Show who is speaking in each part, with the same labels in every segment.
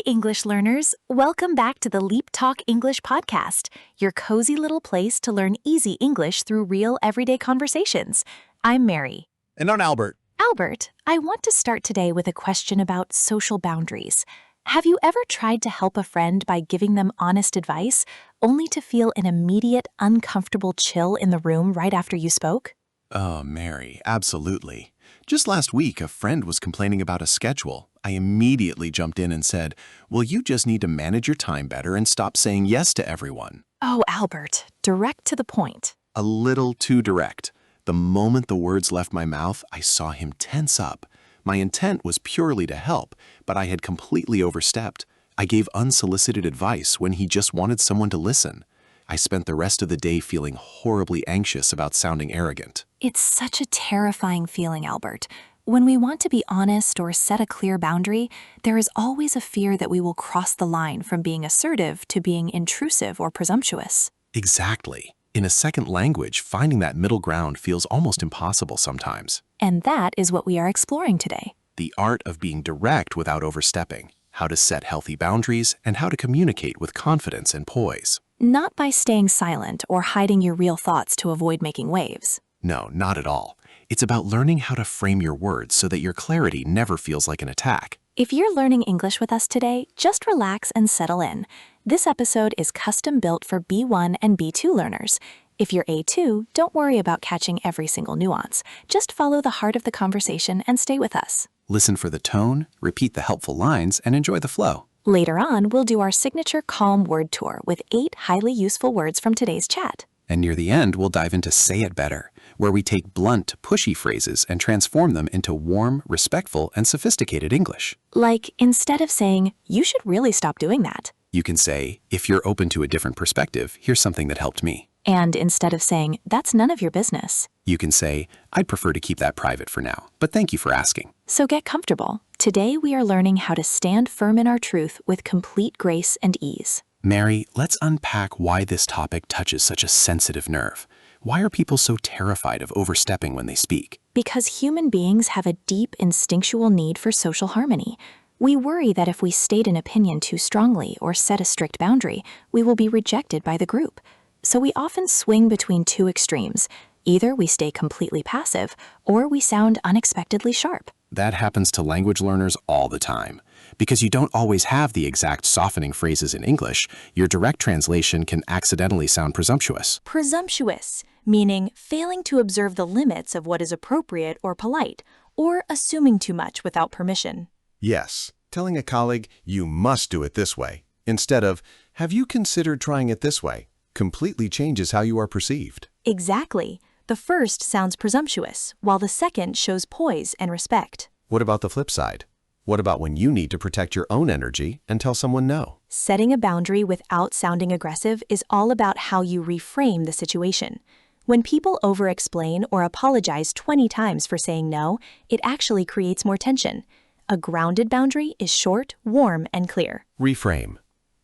Speaker 1: English learners! Welcome back to the LeapTalk English Podcast, your cozy little place to learn easy English through real everyday conversations. I'm Mary.
Speaker 2: And I'm Albert.
Speaker 1: Albert, I want to start today with a question about social boundaries. Have you ever tried to help a friend by giving them honest advice, only to feel an immediate, uncomfortable chill in the room right after you spoke?
Speaker 2: Oh, Mary, absolutely. Just last week, a friend was complaining about a schedule. I immediately jumped in and said, well, you just need to manage your time better and stop saying yes to everyone.
Speaker 1: Oh, Albert, direct to the point.
Speaker 2: A little too direct. The moment the words left my mouth, I saw him tense up. My intent was purely to help, but I had completely overstepped. I gave unsolicited advice when he just wanted someone to listen. I spent the rest of the day feeling horribly anxious about sounding arrogant.
Speaker 1: It's such a terrifying feeling, Albert. When we want to be honest or set a clear boundary, there is always a fear that we will cross the line from being assertive to being intrusive or presumptuous.
Speaker 2: Exactly. In a second language, finding that middle ground feels almost impossible sometimes.
Speaker 1: And that is what we are exploring today.
Speaker 2: The art of being direct without overstepping, how to set healthy boundaries, and how to communicate with confidence and poise.
Speaker 1: Not by staying silent or hiding your real thoughts to avoid making waves.
Speaker 2: No, not at all. It's about learning how to frame your words so that your clarity never feels like an attack.
Speaker 1: If you're learning English with us today, just relax and settle in. This episode is custom built for B1 and B2 learners. If you're A2, don't worry about catching every single nuance. Just follow the heart of the conversation and stay with us.
Speaker 2: Listen for the tone, repeat the helpful lines, and enjoy the flow.
Speaker 1: Later on, we'll do our signature calm word tour with 8 highly useful words from today's chat.
Speaker 2: And near the end, we'll dive into Say It Better, where we take blunt, pushy phrases and transform them into warm, respectful, and sophisticated English.
Speaker 1: Like, instead of saying, "You should really stop doing that,"
Speaker 2: You can say, if you're open to a different perspective, here's something that helped me.
Speaker 1: and instead of saying, "That's none of your business."
Speaker 2: You can say, I'd prefer to keep that private for now, but thank you for asking.
Speaker 1: So get comfortable. Today we are learning how to stand firm in our truth with complete grace and ease.
Speaker 2: Mary, let's unpack why this topic touches such a sensitive nerve. Why are people so terrified of overstepping when they speak?
Speaker 1: Because human beings have a deep instinctual need for social harmony. We worry that if we state an opinion too strongly or set a strict boundary, we will be rejected by the group. So we often swing between two extremes. Either we stay completely passive, or we sound unexpectedly sharp.
Speaker 2: That happens to language learners all the time. Because you don't always have the exact softening phrases in English, your direct translation can accidentally sound presumptuous.
Speaker 1: Presumptuous, meaning failing to observe the limits of what is appropriate or polite, or assuming too much without permission.
Speaker 3: Yes, telling a colleague, you must do it this way, instead of, have you considered trying it this way, completely changes how you are perceived.
Speaker 1: Exactly. The first sounds presumptuous, while the second shows poise and respect.
Speaker 3: What about the flip side? What about when you need to protect your own energy and tell someone no?
Speaker 1: Setting a boundary without sounding aggressive is all about how you reframe the situation. When people over-explain or apologize 20 times for saying no, it actually creates more tension. A grounded boundary is short, warm, and clear.
Speaker 2: Reframe,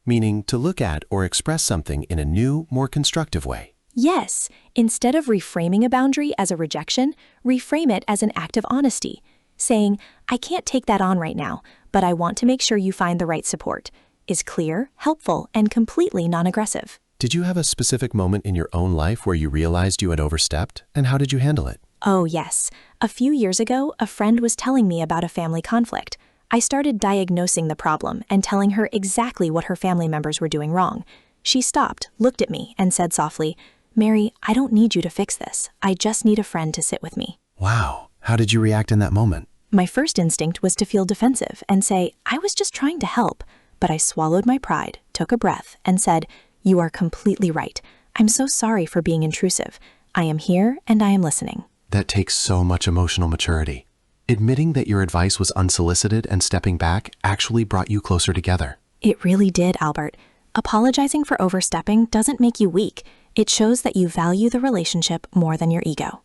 Speaker 2: meaning to look at or express something in a new, more constructive way.
Speaker 1: Yes, instead of reframing a boundary as a rejection, reframe it as an act of honesty, saying, "I can't take that on right now, but I want to make sure you find the right support," is clear, helpful, and completely non-aggressive.
Speaker 2: Did you have a specific moment in your own life where you realized you had overstepped, and how did you handle it?
Speaker 1: Oh, yes. A few years ago, a friend was telling me about a family conflict. I started diagnosing the problem and telling her exactly what her family members were doing wrong. She stopped, looked at me, and said softly, "Mary, I don't need you to fix this. I just need a friend to sit with me."
Speaker 2: Wow, how did you react in that moment?
Speaker 1: My first instinct was to feel defensive and say, "I was just trying to help." But I swallowed my pride, took a breath, and said, "You are completely right. I'm so sorry for being intrusive. I am here and I am listening."
Speaker 2: That takes so much emotional maturity. Admitting that your advice was unsolicited and stepping back actually brought you closer together.
Speaker 1: It really did, Albert. Apologizing for overstepping doesn't make you weak. It shows that you value the relationship more than your ego.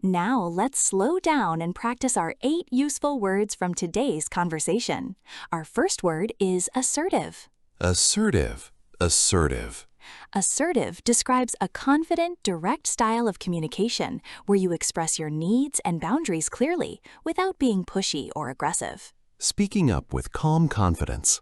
Speaker 1: Now let's slow down and practice our 8 useful words from today's conversation. Our first word is assertive.
Speaker 2: Assertive, assertive.
Speaker 1: Assertive describes a confident, direct style of communication where you express your needs and boundaries clearly without being pushy or aggressive.
Speaker 2: Speaking up with calm confidence.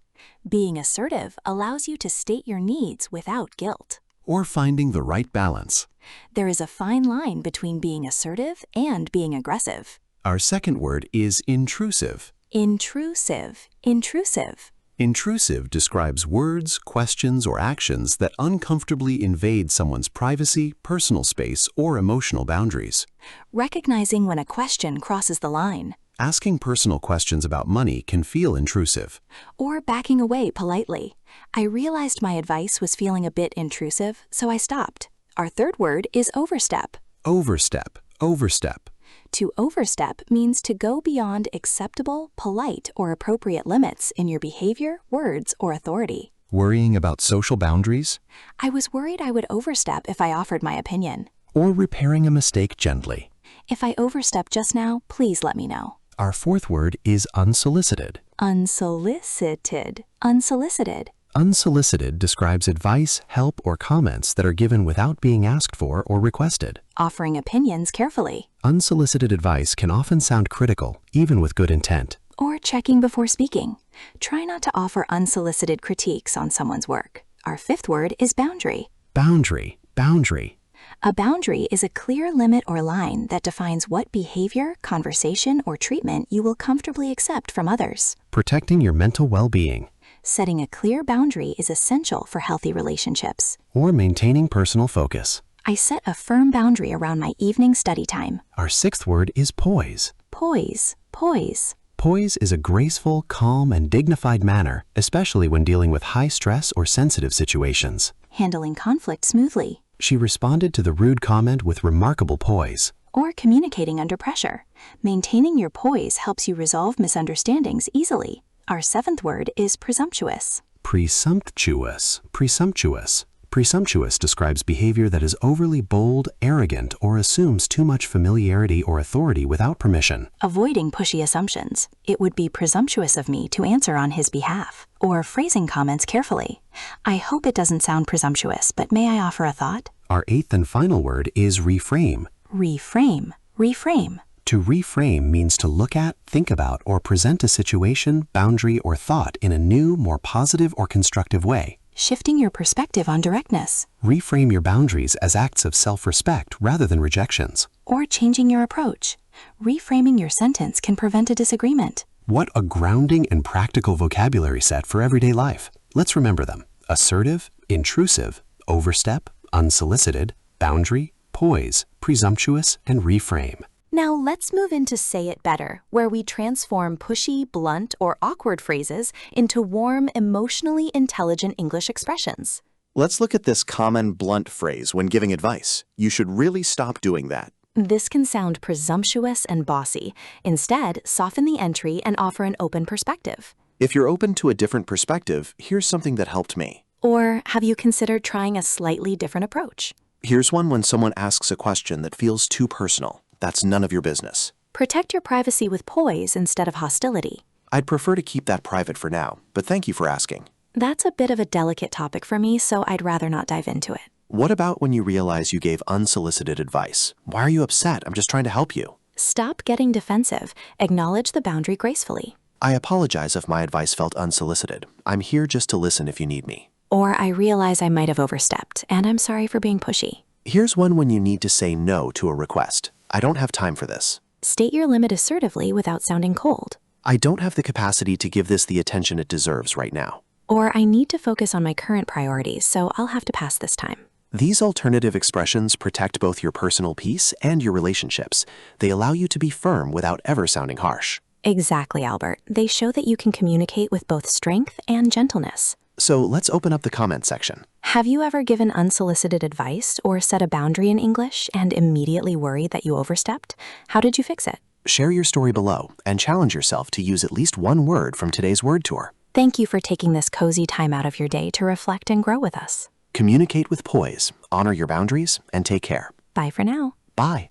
Speaker 1: Being assertive allows you to state your needs without guilt.
Speaker 3: Or finding the right balance.
Speaker 1: There is a fine line between being assertive and being aggressive.
Speaker 3: Our second word is intrusive.
Speaker 1: Intrusive. Intrusive.
Speaker 3: Intrusive describes words, questions, or actions that uncomfortably invade someone's privacy, personal space, or emotional boundaries.
Speaker 1: Recognizing when a question crosses the line.
Speaker 3: Asking personal questions about money can feel intrusive.
Speaker 1: Or backing away politely. I realized my advice was feeling a bit intrusive, so I stopped. Our third word is overstep.
Speaker 3: Overstep. Overstep.
Speaker 1: To overstep means to go beyond acceptable, polite, or appropriate limits in your behavior, words, or authority.
Speaker 3: Worrying about social boundaries?
Speaker 1: I was worried I would overstep if I offered my opinion.
Speaker 3: Or repairing a mistake gently.
Speaker 1: If I overstepped just now, please let me know.
Speaker 3: Our fourth word is unsolicited.
Speaker 1: Unsolicited. Unsolicited.
Speaker 3: Unsolicited describes advice, help, or comments that are given without being asked for or requested.
Speaker 1: Offering opinions carefully.
Speaker 3: Unsolicited advice can often sound critical, even with good intent.
Speaker 1: Or checking before speaking. Try not to offer unsolicited critiques on someone's work. Our fifth word is boundary.
Speaker 3: Boundary. Boundary.
Speaker 1: A boundary is a clear limit or line that defines what behavior, conversation, or treatment you will comfortably accept from others.
Speaker 3: Protecting your mental well-being.
Speaker 1: Setting a clear boundary is essential for healthy relationships.
Speaker 3: Or maintaining personal focus.
Speaker 1: I set a firm boundary around my evening study time.
Speaker 3: Our sixth word is poise.
Speaker 1: Poise. Poise.
Speaker 3: Poise is a graceful, calm, and dignified manner, especially when dealing with high stress or sensitive situations.
Speaker 1: Handling conflict smoothly.
Speaker 3: She responded to the rude comment with remarkable poise.
Speaker 1: Or communicating under pressure. Maintaining your poise helps you resolve misunderstandings easily. Our seventh word is presumptuous.
Speaker 3: Presumptuous. Presumptuous. Presumptuous describes behavior that is overly bold, arrogant, or assumes too much familiarity or authority without permission.
Speaker 1: Avoiding pushy assumptions. It would be presumptuous of me to answer on his behalf. Or phrasing comments carefully. I hope it doesn't sound presumptuous, but may I offer a thought?
Speaker 3: Our eighth and final word is reframe.
Speaker 1: Reframe. Reframe.
Speaker 3: To reframe means to look at, think about, or present a situation, boundary, or thought in a new, more positive or constructive way.
Speaker 1: Shifting your perspective on directness.
Speaker 3: Reframe your boundaries as acts of self-respect rather than rejections.
Speaker 1: Or changing your approach. Reframing your sentence can prevent a disagreement.
Speaker 3: What a grounding and practical vocabulary set for everyday life. Let's remember them. Assertive, intrusive, overstep, unsolicited, boundary, poise, presumptuous, and reframe.
Speaker 1: Now let's move into Say It Better, where we transform pushy, blunt, or awkward phrases into warm, emotionally intelligent English expressions.
Speaker 2: Let's look at this common, blunt phrase when giving advice. You should really stop doing that.
Speaker 1: This can sound presumptuous and bossy. Instead, soften the entry and offer an open perspective.
Speaker 2: If you're open to a different perspective, here's something that helped me.
Speaker 1: Or have you considered trying a slightly different approach?
Speaker 2: Here's one when someone asks a question that feels too personal. That's none of your business.
Speaker 1: Protect your privacy with poise instead of hostility.
Speaker 2: I'd prefer to keep that private for now, but thank you for asking.
Speaker 1: That's a bit of a delicate topic for me, so I'd rather not dive into it.
Speaker 2: What about when you realize you gave unsolicited advice? Why are you upset? I'm just trying to help you.
Speaker 1: Stop getting defensive. Acknowledge the boundary gracefully.
Speaker 2: I apologize if my advice felt unsolicited. I'm here just to listen if you need me.
Speaker 1: Or I realize I might have overstepped, and I'm sorry for being pushy.
Speaker 2: Here's one when you need to say no to a request. I don't have time for this.
Speaker 1: State your limit assertively without sounding cold.
Speaker 2: I don't have the capacity to give this the attention it deserves right now.
Speaker 1: Or I need to focus on my current priorities, so I'll have to pass this time.
Speaker 2: These alternative expressions protect both your personal peace and your relationships. They allow you to be firm without ever sounding harsh.
Speaker 1: Exactly, Albert. They show that you can communicate with both strength and gentleness.
Speaker 2: So let's open up the comment section.
Speaker 1: Have you ever given unsolicited advice or set a boundary in English and immediately worried that you overstepped? How did you fix it?
Speaker 2: Share your story below and challenge yourself to use at least one word from today's word tour.
Speaker 1: Thank you for taking this cozy time out of your day to reflect and grow with us.
Speaker 2: Communicate with poise, honor your boundaries, and take care.
Speaker 1: Bye for now.
Speaker 2: Bye.